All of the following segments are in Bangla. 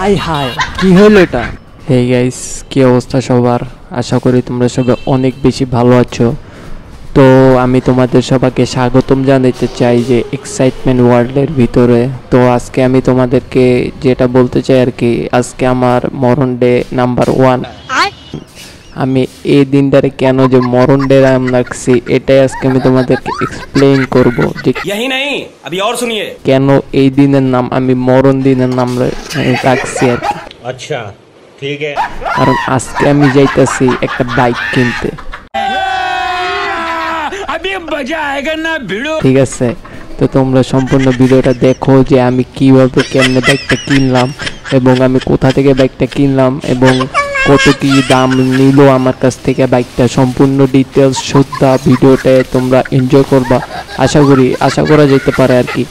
আই হায় কি হলো এটা? হে গাইস, কি অবস্থা সবার? আশা করি তোমরা সবাই অনেক বেশি ভালো আছো। তো আমি তোমাদের সবাইকে স্বাগতম জানাতে চাই যে এক্সাইটমেন্ট ওয়ার্ল্ডের ভিতরে। তো আজকে আমি তোমাদেরকে যেটা বলতে চাই আর কি, আজকে আমার মরণ ডে নাম্বার 1। আমি এই দিনটারে কেন যে মরণ ডে নাম রাখছি এটাই আজকে আমি তোমাদেরকে এক্সপ্লেইন করব যে यही नहीं अभी और सुनिए কেন এই দিনের নাম আমি মরণ দিনের নাম রাখছি আর কি। अच्छा ठीक है কারণ আজকে আমি যাইতাছি একটা বাইক কিনতে। अभी मजा आएगा ना भिड़ो ঠিক আছে, তো তোমরা সম্পূর্ণ ভিডিওটা দেখো যে আমি কিভাবে কেমনে বাইকটা কিনলাম এবং আমি কোথা থেকে বাইকটা কিনলাম এবং কত কি দাম নিল আমার কাছ থেকে বাইকটা। সম্পূর্ণ ডিটেলস শুদ্ধা ভিডিওটা তোমরা এনজয় করবা আশা করা যেতে পারে আর কি।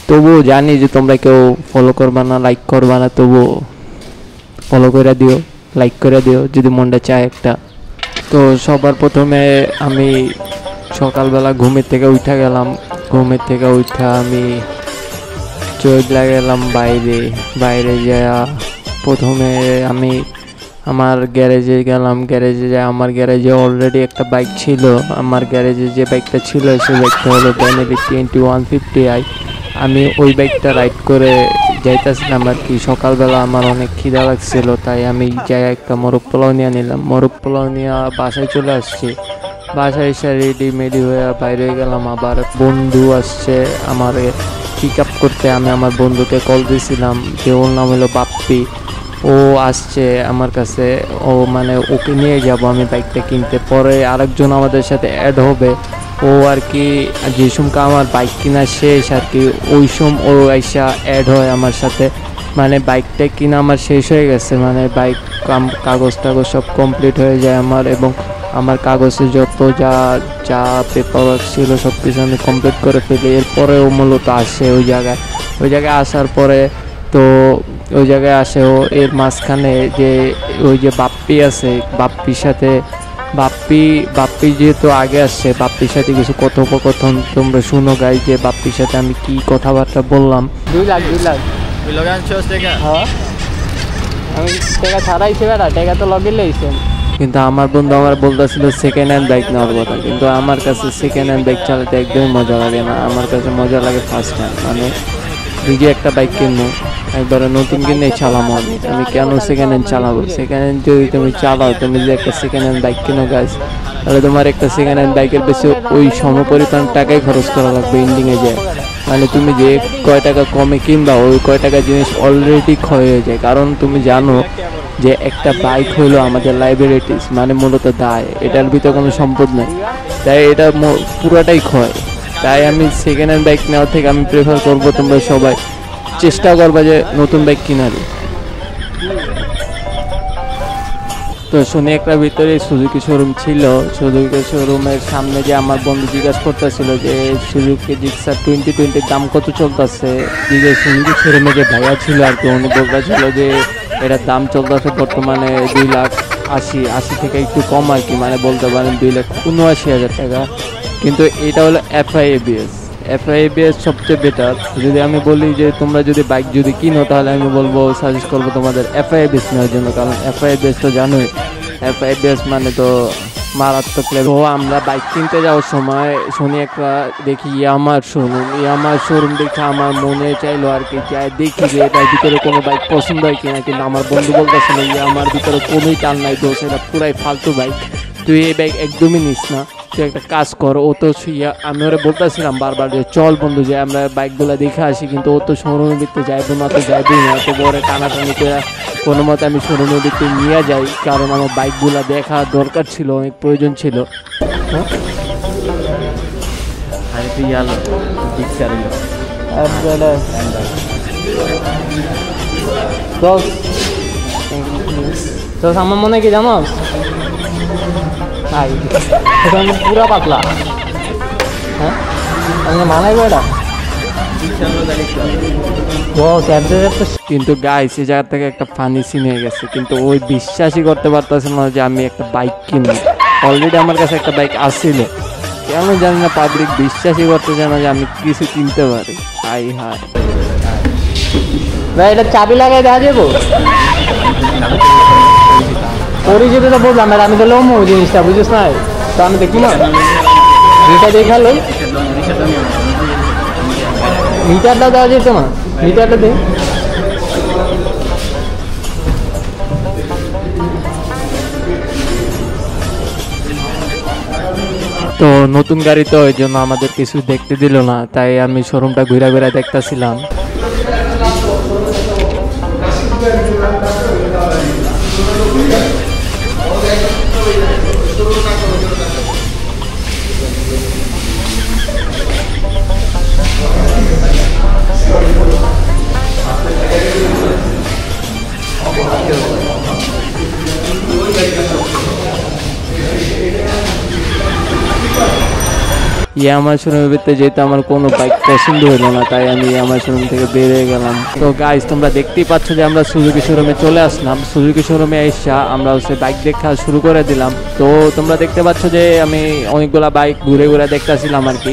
তবুও জানি যে তোমরা কেউ ফলো করবা না, লাইক করবা না, তবুও ফলো করে দিও, লাইক করে দিও যদি মনটা চায় একটা। তো সবার প্রথমে আমি সকালবেলা ঘুমের থেকে উঠা আমি চলে গেলাম বাইরে যাওয়া। প্রথমে আমি আমার গ্যারেজে গেলাম, আমার গ্যারেজে অলরেডি একটা বাইক ছিল। আমার গ্যারেজে যে বাইকটা ছিল সেই বাইকটা হলো বেনেলি 150i। আমি ওই বাইকটা রাইড করে যাইতেছিলাম আর কি। সকালবেলা আমার অনেক খিদা লাগছিল, তাই আমি যাই একটা মোরগ পোলাও নিয়ে নিলাম। মোরগ পোলাও নিয়ে বাসায় চলে আসছি। বাসায় এসে রেডি হয়ে বাইরে হয়ে গেলাম। আবার বন্ধু আসছে আমার পিক আপ করতে। আমি আমার বন্ধুকে কল দিয়েছিলাম যে ওর নাম হলো বাপ্পি। ও আসছে আমার কাছে, ও মানে ওকে নিয়ে যাব আমি বাইকটা কিনতে। পরে আরেকজন আমাদের সাথে অ্যাড হবে, ও আর কি যে সময় আমার বাইক কিনা শেষ আর কি ওই সময় ও আইসা অ্যাড হয় আমার সাথে। মানে বাইকটা কিনা আমার শেষ হয়ে গেছে, মানে বাইক কাগজ সব কমপ্লিট হয়ে যায় আমার, এবং আমার কাগজে যত যা পেপার ওয়ার্ক ছিল সব কিছু আমি কমপ্লিট করে ফেলি। এরপরে ও মূলত আসে ওই জায়গায় আসার পরে তো ওই জায়গায় আসে ও। এর মাঝখানে যে ওই যে বাপ্পি আছে, বাপ্পি যেহেতু আগে আসছে, বাপ্পির সাথে কিছু কথোপকথন তোমরা শুনো গাই যে বাপ্পির সাথে আমি কি কথাবার্তা বললাম। 2 লাখ হ্যাঁ আমি টাকা ছাড়াইছি বেড়া, টাকা তো লগে লইছেন। কিন্তু আমার বন্ধু আমার বলতেছিল সেকেন্ড হ্যান্ড বাইক নেওয়ার কথা, কিন্তু আমার কাছে সেকেন্ড হ্যান্ড বাইক চালাতে একদমই মজা লাগে না। আমার কাছে মজা লাগে ফার্স্ট হ্যান্ড। মানে নিজে একটা বাইক কিনবো, একবারে নতুন কিনে চালাবো। আমি কেন সেকেন্ড হ্যান্ড চালাবো? সেকেন্ড হ্যান্ড যদি তুমি চালাও, তুমি যদি একটা সেকেন্ড হ্যান্ড বাইক কিনো গাছ, তাহলে তোমার একটা সেকেন্ড হ্যান্ড বাইকের বেশি ওই সমপরিমাণ টাকাই খরচ করা লাগবে এন্ডিংয়ে যায়। মানে তুমি যে কয় টাকা কমে কিনবা ওই কয় টাকা জিনিস অলরেডি ক্ষয় হয়ে যায়। কারণ তুমি জানো যে একটা বাইক হলো আমাদের লাইবিলিটিস, মানে মূলত দায়, এটার ভিতরে কোনো সম্পদ নেই, তাই এটা পুরোটাই ক্ষয়। তাই আমি সেকেন্ড হ্যান্ড বাইক নেওয়ার থেকে আমি প্রেফার করবো তোমরা সবাই চেষ্টা করবা যে নতুন বাইক কিনারে। তো শুনে একটা ভিতরে সুজুকি শোরুম ছিল, সুজুকি শোরুমের সামনে যে আমার বন্ধু জিজ্ঞাসা করতেছিল যে সুজুকি জিক্সার 2020 দাম কত চলতেছে। সুজুকি শোরুমে যে ভাইয়া ছিল আর কি, উনি বলতেছিল যে এটার দাম চলতেছে বর্তমানে 2,80,000 থেকে একটু কম আর কি, মানে বলতে পারেন 2,79,000 টাকা। কিন্তু এটা হলো FI-ABS সবচেয়ে বেটার। যদি আমি বলি যে তোমরা যদি বাইক যদি কিনো, তাহলে আমি বলবো সাজেস্ট করবো তোমাদের FI-ABS নেওয়ার জন্য। কারণ FI-ABS তো জানোই, FI-ABS মানে তো মারাত্মক লেভেল। তো আমরা বাইক কিনতে যাওয়ার সময় শুনি একটা দেখি ইয়ামার শোরুম দেখে আমার মনে চাইলো আর কি, যাই দেখি যে এটার ভিতরে কোনো বাইক পছন্দ হয় কিনা। কিন্তু আমার বন্ধু বলতেছিল ইয়ামার ভিতরে কোনোই টান নাই, তো সেটা পুরাই ফালতু বাইক, তুই এই বাইক একদমই নিস না। তুই একটা কাজ কর, ও তো আমি ওরা বলতেছিলাম বারবার যে চল বন্ধু যে আমরা বাইকগুলো দেখে আসি, কিন্তু ও তো শোরুমের ভিতরে যাইবো না, তো বড় টানাটানি করে কোনো মতে আমি শোরুমের ভিতরে নিয়ে যাই। কারণ আমার বাইকগুলো দেখা দরকার ছিল, অনেক প্রয়োজন ছিল। তো আমার মনে কি জানো পুরা পাতলা, হ্যাঁ মানাইবো এটা। কিন্তু গাইস এই জায়গা থেকে একটা ফানি সিন হয়ে গেছে, কিন্তু ওই বিশ্বাসই করতে পারতেছে না যে আমি একটা বাইক কিনবো। অলরেডি আমার কাছে একটা বাইক আসছিল, কেন জানি না পাবলিক বিশ্বাসই করতে চায় না যে আমি কিছু কিনতে পারি। হাই ভাই এটা চাবি লাগাই দেওয়া যাবো? পরিচিত তো বললাম আর আমি তো লোম জিনিসটা বুঝিস না, তো আমি দেখি না এটা দেখালো মিটারটা দেওয়া যেত না, মিটারটা দে। তো নতুন গাড়ি তো ওই জন্য আমাদের কিছু দেখতে দিল না, তাই আমি শোরুমটা ঘুরে ঘুরে দেখতেছিলাম। আমার শোরুমের ভিতরে যেহেতু আমার কোনো বাইক পছন্দ হলো না, তাই আমি আমার শোরুম থেকে বের হয়ে গেলাম। তো গাইস তোমরা দেখতেই পাচ্ছ যে আমরা সুজুকি শোরুমে চলে আসলাম। সুজুকি শোরুমে এসে আমরা হচ্ছে বাইক দেখা শুরু করে দিলাম। তো তোমরা দেখতে পাচ্ছ যে আমি অনেকগুলা বাইক ঘুরে ঘুরে দেখতেছিলাম আর কি,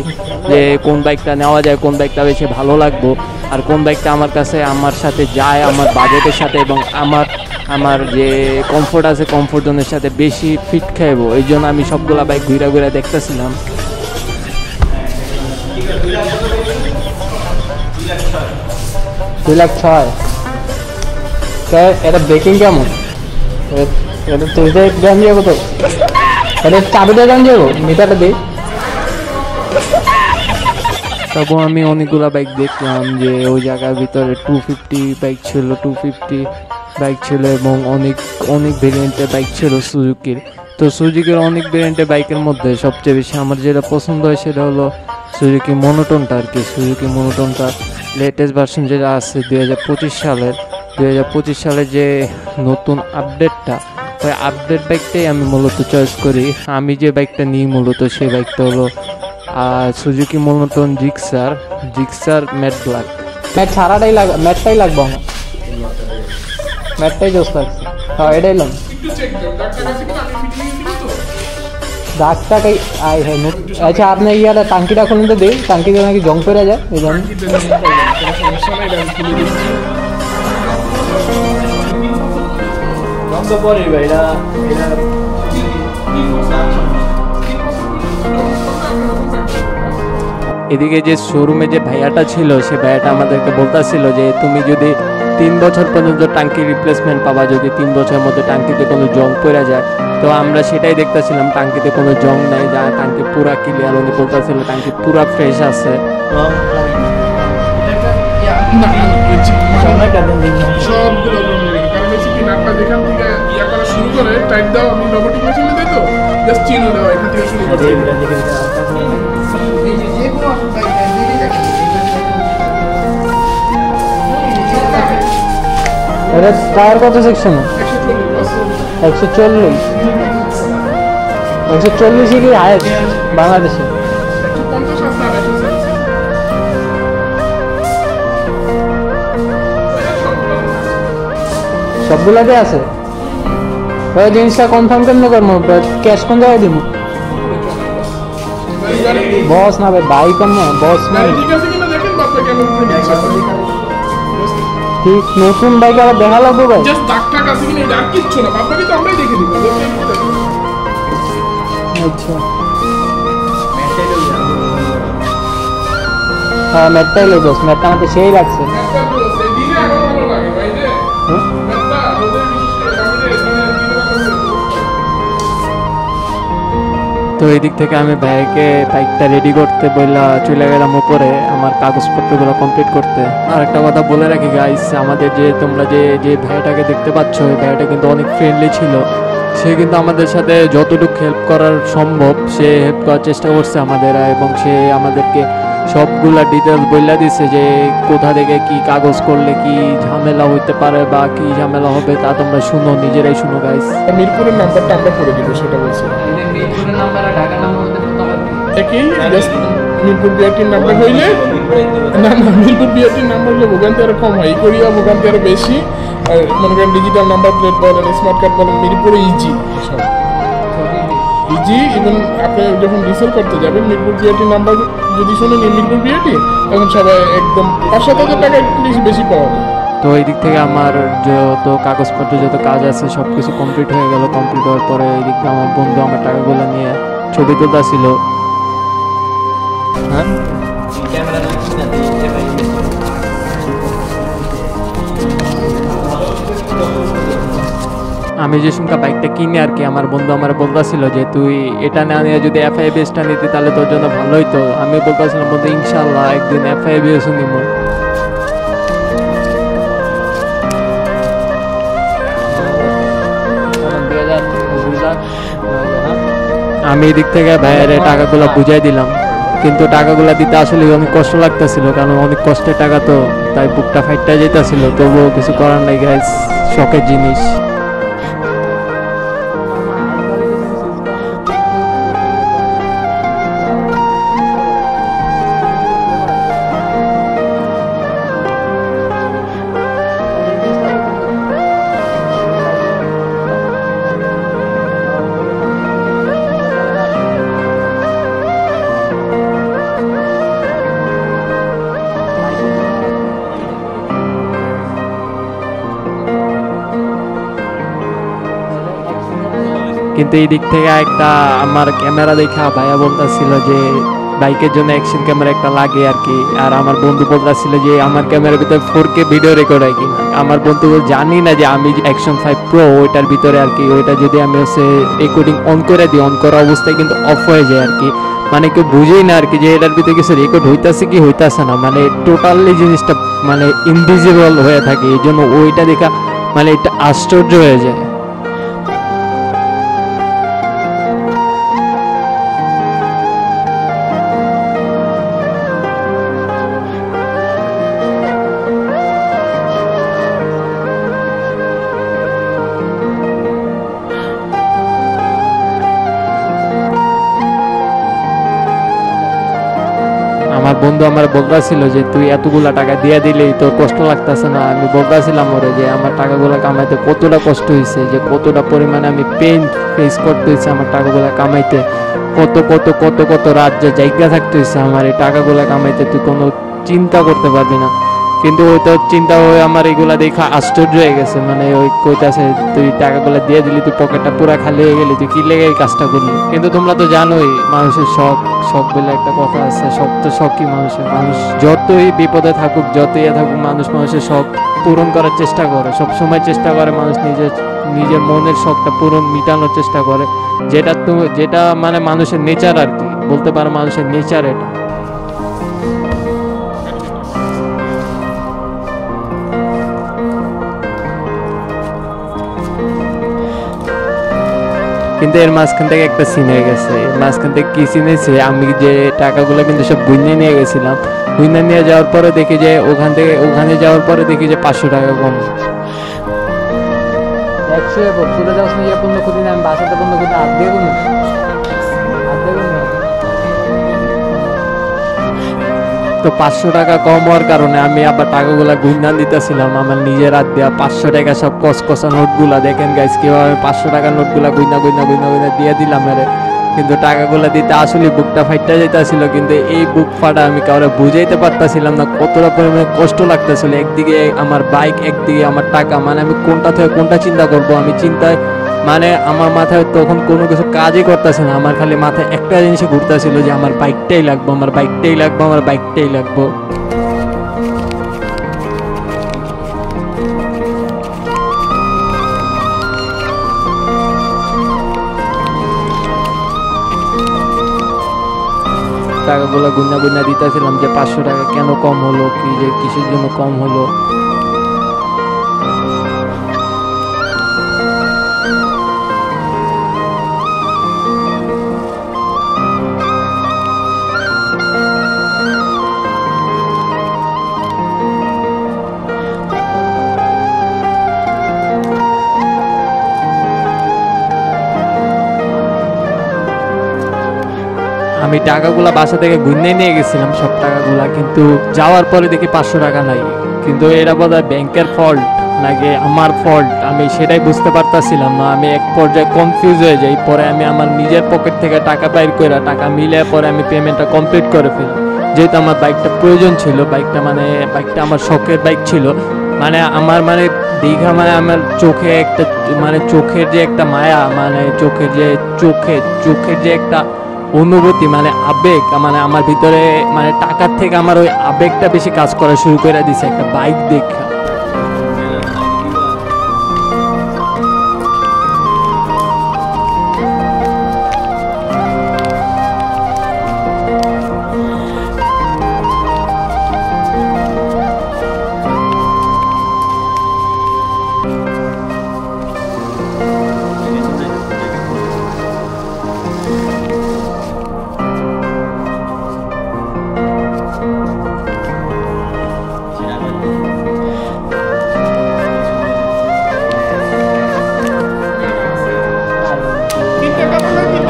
যে কোন বাইকটা নেওয়া যায়, কোন বাইকটা বেশি ভালো লাগবো, আর কোন বাইকটা আমার কাছে আমার সাথে যায়, আমার বাজেটের সাথে, এবং আমার যে কমফোর্ট আছে কমফোর্ট জোনের সাথে বেশি ফিট খাইবো। এই জন্য আমি সবগুলা বাইক ঘুরে ঘুরে দেখতেছিলাম। 2,06,000 এটা ব্রেকিং কেমন? এটা তুইতে দাম যাবো, তো এটা চাবিটা দাম যাবো, মিটারটা দিই। তবু আমি অনেকগুলো বাইক দেখলাম যে ওই জায়গার ভিতরে 250 বাইক ছিল, 250 বাইক ছিল এবং অনেক অনেক ভেরিয়েন্টের বাইক ছিল সুজুকির। তো সুজুকির অনেক ভেরিয়েন্টের বাইকের মধ্যে সবচেয়ে বেশি আমার যেটা পছন্দ হয় সেটা হলো সুজুকি মনোটনটা আর কি। সুজুকি মনোটনটা লেটেস্ট ভার্সন যেটা আছে 2025 সালের যে নতুন আপডেটটা, ওই আপডেট বাইকটাই আমি মূলত চয়েস করি। আমি যে বাইকটা নিই মূলত সেই বাইকটা হলো Suzuki monotone Gixxer matte black. Matte ছাড়াটাই ম্যাটটাই লাগবে আমার, ম্যাটটাই জোস লাগছে। হ্যাঁ এটাই লাম দাগটাই আই হ্যাঁ। আচ্ছা আপনি ইয়াটা টাঙ্কিটা খুলুন তো দিই, টাঙ্কিতে নাকি জং পড়ে যায় এই জন্য। এদিকে যে শোরুমে যে ভাইয়াটা ছিল সে ভাইয়াটা আমাদেরকে বলতেছিল যে তুমি যদি 3 বছর পর্যন্ত টাঙ্কি রিপ্লেসমেন্ট পাবা, যদি 3 বছরের মধ্যে টাঙ্কিতে কোনো জং পড়ে যায়। তো আমরা সেটাই দেখতেছিলাম, টাঙ্কিতে কোনো জং নাই, যা টাঙ্কি পুরা ক্লিয়ার। উনি বলতেছিল টাঙ্কি পুরা ফ্রেশ আছে। টায়ার কত সেকশন? 140 কি হায়েস্ট বাংলাদেশে? সবগুলাতে আছে। ওই জিনিসটা কনফার্ম কেমন করবো? ক্যাশ কোন জায়গায় দিব? বস না ভাই, বাইক না বস না। ঠিক নতুন বাইক আবার দেখা লাগবে ভাই। আচ্ছা হ্যাঁ ম্যাটটাই লো দোস্ত, ম্যাটটা আমাকে সেই লাগছে। তো এই দিক থেকে আমি বাইকটা রেডি করতে বললা চলে গেলাম উপরে আমার কাগজপত্রগুলো কমপ্লিট করতে। আর একটা কথা বলে রাখি গাইস, আমাদের যে তোমরা যে ভাইটাকে দেখতে পাচ্ছ, ওই ভাইটা কিন্তু অনেক ফ্রেন্ডলি ছিল। সে কিন্তু আমাদের সাথে যতটুকু হেল্প করার সম্ভব সে হেল্প করার চেষ্টা করছে আমাদের, এবং সে আমাদেরকে সবগুলা ডিটেলস বলে দিচ্ছে যে কোথা থেকে কি কাগজ করলে কি ঝামেলা হইতে পারে বা কি ঝামেলা হবে, তা তোমরা শুনো, নিজেরাই শুনো গাইস। মিরপুরের নাম্বারটা আমরা করে দিব, সেটা বলছি। মিরপুরের নাম্বার আর ঢাকার নাম্বার একই, মিরপুর বিআরটির নাম্বার হইলে না মিরপুর বিআরটির নাম্বার হলে ভোগান্তি আরো কম হয়, কোরিয়া ভোগান্তি আরো বেশি। আর মনে করেন ডিজিটাল নাম্বার প্লেট বলেন, স্মার্ট কার্ড বলেন, মিরপুরে ইজি সব ইজি। ইভেন আপনি যখন রিসেল করতে যাবেন মিরপুর বিআরটির নাম্বার যদি শুনেন মিরপুর বিআরটি, তখন সবাই একদম 5,000 টাকা একটু বেশি পাওয়া যায়। তো এই দিক থেকে আমার যত কাগজপত্র যত কাজ আছে সব কিছু কমপ্লিট হয়ে গেল। কমপ্লিট হওয়ার পরে এই দিক থেকে আমার বন্ধু আমার টাকাগুলো নিয়ে ছবি তুলতেছিল। হ্যাঁ আমি যে সময় বাইকটা কিনে আর কি, আমার বন্ধু আমার বলতেছিল যে তুই এটা না নিয়ে যদি FIBS-টা নিতি তাহলে তোর জন্য ভালো হইতো। আমি বলতেছিলাম বন্ধু ইনশাল্লাহ একদিন FIBS-ও নিব। আমি এদিক থেকে ভাইয়ের টাকাগুলো বুঝাই দিলাম, কিন্তু টাকাগুলো দিতে আসলে অনেক কষ্ট লাগতেছিল, কারণ অনেক কষ্টের টাকা তো, তাই বুকটা ফাইটটা যেতেছিল। তবুও কিছু করার নাই গাইস, শখের জিনিস। কিন্তু এই দিক থেকে একটা আমার ক্যামেরা দেখা ভাইয়া বলতেছিল যে বাইকের জন্য অ্যাকশন ক্যামেরা একটা লাগে আর কি। আর আমার বন্ধু বলতেছিল যে আমার ক্যামেরার ভিতরে 4K ভিডিও রেকর্ড হয় কিনা। আমার বন্ধু জানি না যে আমি অ্যাকশন 5 প্রো ওইটার ভিতরে আর কি, ওইটা যদি আমি হচ্ছে রেকর্ডিং অন করে দিই, অন করা অবস্থায় কিন্তু অফ হয়ে যায় আর কি। মানে কেউ বুঝেই না আর কি যে এটার ভিতরে কিছু রেকর্ড হইতাছে কি হইতাছে না, মানে টোটালি জিনিসটা মানে ইনভিজিবল হয়ে থাকে। এই জন্য ওইটা দেখা মানে এটা আশ্চর্য হয়ে যায়। আমার বন্ধু আমার বলতেছিল যে তুই এতগুলা টাকা দিয়ে দিলেই তোর কষ্ট লাগতেছে না। আমি বলতেছিলাম ওরে যে আমার টাকাগুলো কামাইতে কতটা কষ্ট হয়েছে, যে কতটা পরিমাণে আমি পেইন ফেস করতে হয়েছে আমার টাকাগুলো কামাইতে, কত কত কত কত রাত যে জায়গা থাকতে হয়েছে আমার এই টাকাগুলো কামাইতে, তুই কোনো চিন্তা করতে পারবি না। কিন্তু ওই তো চিন্তা হয়ে আমার এগুলা দেখা আশ্চর্য হয়ে গেছে। মানে ওই কইতাছে তুই টাকাগুলো দিয়ে দিলি, তুই পকেটটা পুরা খালি হয়ে গেলি, তুই কি লেগে এই কাজটা করলি। কিন্তু তোমরা তো জানোই মানুষের শখ শখ বলে একটা কথা আছে, শখ তো শখই মানুষের। মানুষ যতই বিপদে থাকুক যতই থাকুক মানুষের শখ পূরণ করার চেষ্টা করে, সব সময় চেষ্টা করে মানুষ নিজের মনের শখটা পূরণ মিটানোর চেষ্টা করে, যেটা মানে মানুষের নেচার আর কি, বলতে পারো মানুষের নেচার এটা। কিন্তু এর মাঝখান থেকে একটা সিন হয়ে গেছে। এর মাঝখান থেকে কি সিন হয়েছে, আমি যে টাকাগুলো কিন্তু সব বুঝে নিয়ে গেছিলাম, বুঝে নিয়ে যাওয়ার পরে দেখি যে ওখানে যাওয়ার পরে দেখি যে 500 টাকা কম। 100 চলে যাওয়ার সময় পণ্য খুঁজি না, আমি বাসাতে পণ্য খুঁজি হাত দিয়ে কোনো তো 500 টাকা কম হওয়ার কারণে আমি আবার টাকাগুলা গুইনা দিতেছিলাম আমার নিজের হাত দিয়া। 500 টাকা সব কসকসা নোটগুলা দেখেন গাইস কিভাবে 500 টাকার নোটগুলা গুইনা দিয়ে দিলাম এর। কিন্তু টাকাগুলা দিতে আসলে বুকটা ফাইটটা যাইতেছিল, কিন্তু এই বুক ফাটা আমি কাউরে বুঝাইতে পারতাছিলাম না কতটা পরিমাণে কষ্ট লাগতেছিল। একদিকে আমার বাইক, একদিকে আমার টাকা, মানে আমি কোনটা থেকে কোনটা চিন্তা করব। আমি চিন্তায় মানে আমার মাথায় তখন কোনো কিছু কাজই করতেছে না, আমার খালি মাথায় একটা জিনিসে ঘুরতেছিল যে আমার বাইকটাই লাগবে, আমার বাইকটাই লাগবে, আমার বাইকটাই লাগবে। টাকাগুলো গুনা দিতেছিলাম যে 500 টাকা কেন কম হলো, কি যে কিসের জন্য কম হলো। আমি টাকাগুলা বাসা থেকে গুনে নিয়ে গেছিলাম সব টাকাগুলা, কিন্তু যাওয়ার পরে দেখি 500 টাকা নাই। কিন্তু এটা বোধহয় ব্যাংকের ফল্ট নাকি আমার ফল্ট, আমি সেটাই বুঝতে পারতাছিলাম না। আমি এক পর্যায়ে কনফিউজ হয়ে যাই। পরে আমি আমার নিজের পকেট থেকে টাকা বাইর করে টাকা মিলে পরে আমি পেমেন্টটা কমপ্লিট করে ফেলি। যেহেতু আমার বাইকটা প্রয়োজন ছিল, বাইকটা আমার শখের বাইক ছিল, মানে আমার মানে দীঘা মানে আমার চোখে একটা মানে চোখের যে একটা মায়া মানে চোখের যে একটা অনুভূতি মানে আবেগ মানে আমার ভিতরে মানে টাকার থেকে আমার ওই আবেগটা বেশি কাজ করা শুরু করে দিছে একটা বাইক দেখা। তিনটে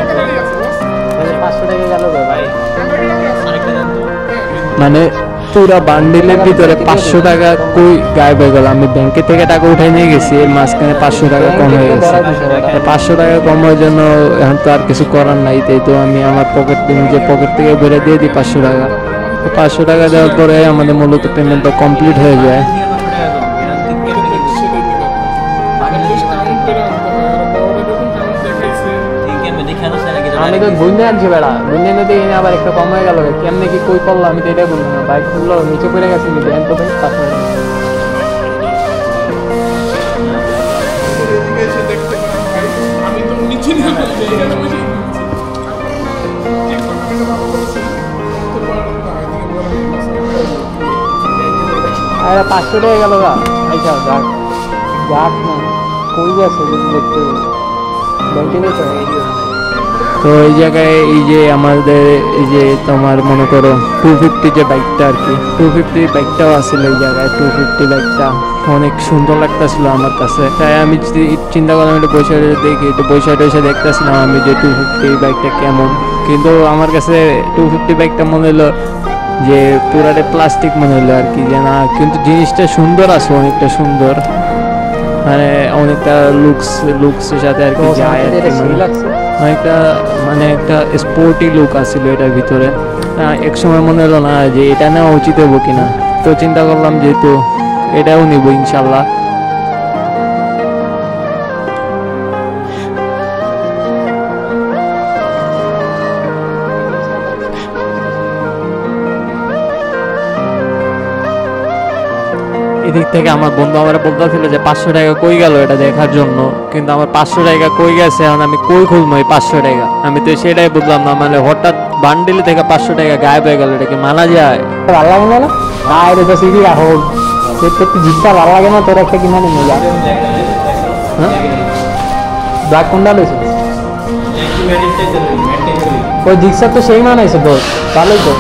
কালারই আছে বস। 500 টাকা গেল ভাই আরেকটা দেন তো। মানে পুরো বান্ডিলের ভিতরে 500 টাকা কই গায়েব হয়ে গেল। আমি ব্যাংকে থেকে টাকা উঠাই নিয়ে গেছি, এর মাঝখানে 500 টাকা কম হয়ে গেছে। 500 টাকা কম হওয়ার জন্য এখন তো আর কিছু করার নাই, তাই তো আমি আমার নিজের পকেট থেকে বেড়ে দিয়ে দিই 500 টাকা। তো 500 টাকা দেওয়ার পরে আমাদের মূলত পেমেন্টটা কমপ্লিট হয়ে যায়। আমি তো বুঝতে আনছি বেড়া, বুঝতে নিতে আবার একটা কম হয়ে গেল, কেমনে কি কই পড়লো আমি তো এটাই বললাম না। বাইক খুললো নিচে পড়ে গেছে, দেন তো ভাই 500 টাকা। আমি তো নিচে নিয়ে বলছি এখানে বসে আরে 500 টাকা গেল গা। আচ্ছা যাক যাক না, কই গেছে দেখতে ব্যাংকে নিয়ে চলে। তো এই জায়গায় এই যে আমাদের এই যে তোমার মনে করো 250 যে বাইকটা আর কি, 250 বাইকটাও আসছিল এই জায়গায়। 250 বাইকটা অনেক সুন্দর লাগতেছিল আমার কাছে, তাই আমি চিন্তা করলাম একটু বসে দেখি, একটু বসে দেখতেছিলাম আমি যে 250 বাইকটা কেমন। কিন্তু আমার কাছে 250 বাইকটা মনে হলো যে পুরাটা প্লাস্টিক মনে হলো আর কি, যে না কিন্তু জিনিসটা সুন্দর আছে, অনেকটা সুন্দর, মানে অনেকটা লুকসের সাথে আর কি যায় আর কি, অনেকটা মানে একটা স্পোর্টি লুক আসছিল এটার ভিতরে। এক সময় মনে হলো না যে এটা নেওয়া উচিত হবো কিনা, তো চিন্তা করলাম যেহেতু এটাও নিব ইনশাল্লাহ। এদিক থেকে আমার বন্ধু আমার বলতেছিল যে 500 টাকা কই গেল এটা দেখার জন্য, কিন্তু আমার 500 টাকা কই গেছে এখন আমি কই খুলবো এই 500 টাকা, আমি তো সেটাই বুঝলাম না। মানে হঠাৎ বান্ডিল থেকে 500 টাকা গায়েব হয়ে গেল, এটা কি মানা যায়? ভালো লাগে না আর এটা সিডি রাখো সেটা তো জিতটা ভালো লাগে না, তোর একটা কিনা নিয়ে যা। হ্যাঁ ব্ল্যাক কোনটা লইছিস? ওই জিক্সার তো সেই মানাইছে দোস্ত, ভালোই তো।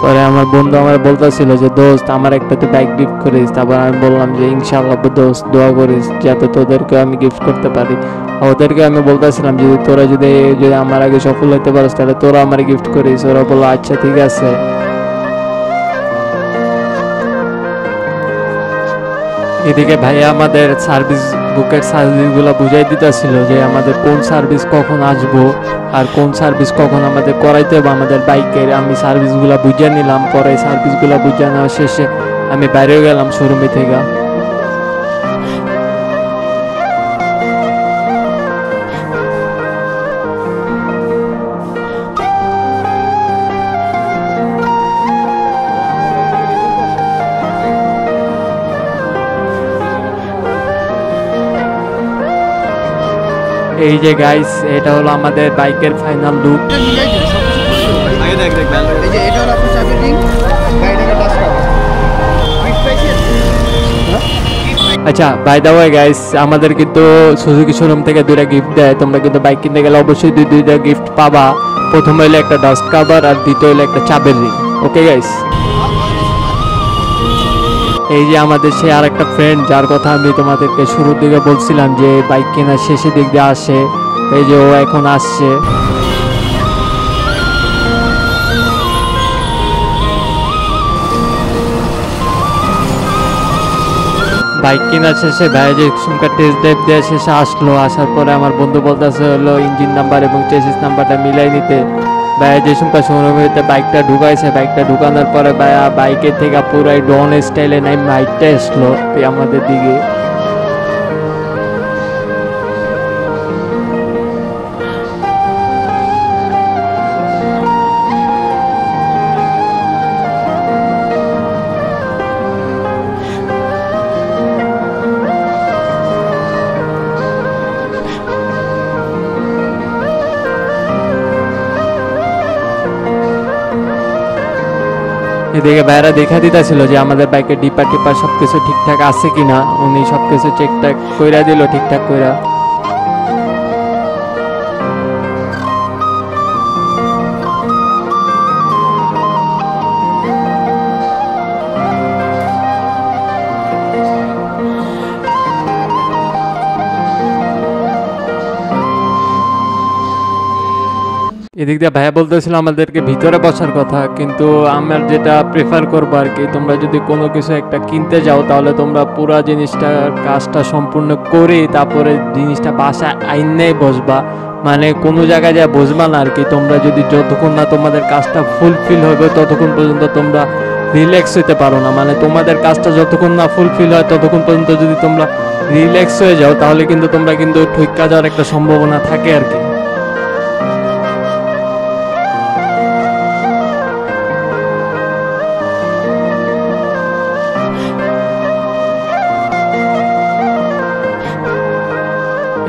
পরে আমার বন্ধু আমার বলতেছিল যে দোস্ত আমার একটা তো বাইক গিফট করিস, তারপর আমি বললাম যে ইনশাআল্লাহ দোস্ত দোয়া করিস যাতে তোদেরকে আমি গিফট করতে পারি। ওদেরকে আমি বলতেছিলাম যে তোরা যদি আমার আগে সফল হতে পারিস তাহলে তোরা আমার গিফট করিস। ওরা বললো আচ্ছা ঠিক আছে। এদিকে ভাইয়া আমাদের সার্ভিস বুকের সার্ভিসগুলো বুঝাই দিতেছিল যে আমাদের কোন সার্ভিস কখন আসবো আর কোন সার্ভিস কখন আমাদের করাইতে হবে আমাদের বাইকের। আমি সার্ভিসগুলো বুঝে নিলাম, পরে সার্ভিসগুলো বুঝে নেওয়া শেষে আমি বাইরে গেলাম শোরুমে থেকে। এই যে গাইস এটা হলো আমাদের বাইকের ফাইনাল লুক। আগে দেখ এই যে এটা হলো আপনার চাবির রিং, গাড়িটাকে টাচ করো। আচ্ছা বাই দ্য ওয়ে গাইস আমাদের কিন্তু সুজুকি শোরুম থেকে দুইটা গিফট দেয়, তোমরা কিন্তু বাইক কিনতে গেলে অবশ্যই দুইটা গিফট পাবা। প্রথম হইলে একটা ডাস্ট কভার আর দ্বিতীয় হইলে একটা চাবির রিং। ওকে গাইস, এই যে আমাদের সে আর একটা ফ্রেন্ড যার কথা আমি তোমাদেরকে শুরুর দিকে বলছিলাম যে বাইক কেনার শেষের দিক দিয়ে আসে, এই যে ও এখন আসছে। বাইক কেনার শেষে ভাই যে সুমকার টেস্ট ড্রাইভ দেওয়া শেষে আসলো, আসার পরে আমার বন্ধু বলতেছে হলো ইঞ্জিন নাম্বার এবং চেসিস নাম্বারটা মিলাই নিতে। ভাইয়া যে সময় শোরুমেতে বাইকটা ঢুকাইছে, বাইকটা ঢুকানোর পরে ভাইয়া বাইকের থেকে পুরাই ডন স্টাইলে নাই বাইকটা আসলো আমাদের দিকে। এদিকে ভাইরা দেখা দিতেছিল যে আমাদের বাইকের ডিপার টিপার সবকিছু ঠিকঠাক আছে কিনা, উনি সবকিছু চেকটাক কইরা দিল ঠিকঠাক কইরা। এদিক দিয়ে ভাইয়া বলতেছিল আমাদেরকে ভিতরে বসার কথা, কিন্তু আমার যেটা প্রেফার করবো আর কি, তোমরা যদি কোনো কিছু একটা কিনতে যাও তাহলে তোমরা পুরো জিনিসটা কাজটা সম্পূর্ণ করে তারপরে জিনিসটা বাসায় আইনেই বসবা, মানে কোনো জায়গায় যা বসবা না আর কি। তোমরা যদি যতক্ষণ না তোমাদের কাজটা ফুলফিল হবে ততক্ষণ পর্যন্ত তোমরা রিল্যাক্স হইতে পারো না, মানে তোমাদের কাজটা যতক্ষণ না ফুলফিল হয় ততক্ষণ পর্যন্ত যদি তোমরা রিল্যাক্স হয়ে যাও তাহলে কিন্তু তোমরা কিন্তু ঠইক্কা যাওয়ার একটা সম্ভাবনা থাকে আর কি।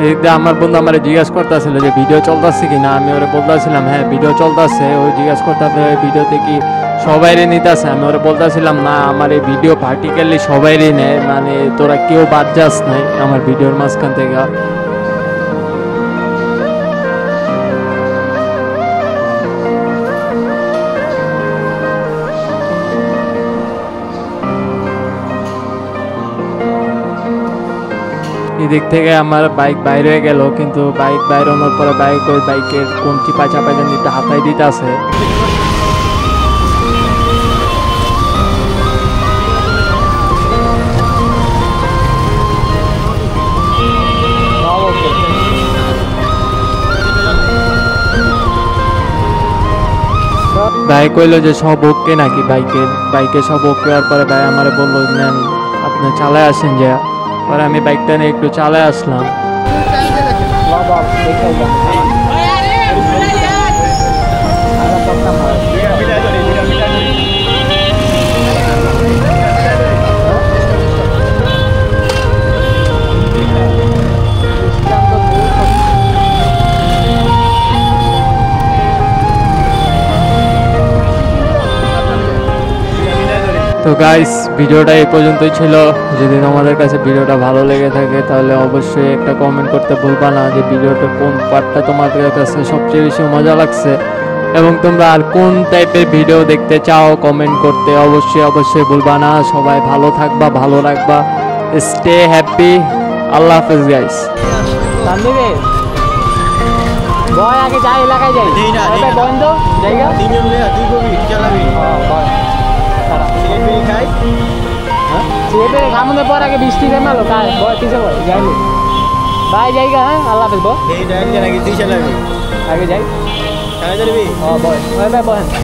এদিকে আমার বন্ধু আমার জিজ্ঞাসা করতেছিল যে ভিডিও চলতেছে কিনা, আমি ওরা বলতেছিলাম হ্যাঁ ভিডিও চলতেছে। ওই জিজ্ঞাসা করতে ভিডিওতে কি সবাইরে নিতেছে, আমি ওরা বলতেছিলাম না আমার এই ভিডিও ভার্টিক্যালি সবাইরই নেয়, মানে তোরা কেউ বাদ যাস নাই আমার ভিডিওর মাঝখান থেকে। এদিক থেকে আমার বাইক বাইরে হয়ে গেল, কিন্তু বাইক বাইরে হওয়ার পরে বাইকের কোন চিপা চাপা নিতে হাতাই দিতে আছে। ভাই কইলো যে সব ওকে নাকি বাইকে সব ওকে হওয়ার পরে ভাই আমার বললো নেন আপনি চালায় আসেন যা। পরে আমি বাইকটা নিয়ে একটু চালায় আসলাম। তো গাইস ভিডিওটা এই পর্যন্তই ছিল। যদি তোমাদের কাছে ভিডিওটা ভালো লেগে থাকে তাহলে অবশ্যই একটা কমেন্ট করতে ভুলবা না যে ভিডিওটা কোন পার্টটা তোমাদের কাছে সবচেয়ে বেশি মজা লাগছে, এবং তোমরা আর কোন টাইপের ভিডিও দেখতে চাও কমেন্ট করতে অবশ্যই ভুলবা না। সবাই ভালো থাকবা, ভালো রাখবা, স্টে হ্যাপি। আল্লাহ হাফেজ গাইস। আগে যাই এলাকায় যাই বন্ধ জায়গা খামনের পর আগে বৃষ্টি নামালো কিসে যাইনি ভাই জায়গা। হ্যাঁ আল্লাহ হাফেজ আগে যাই বয়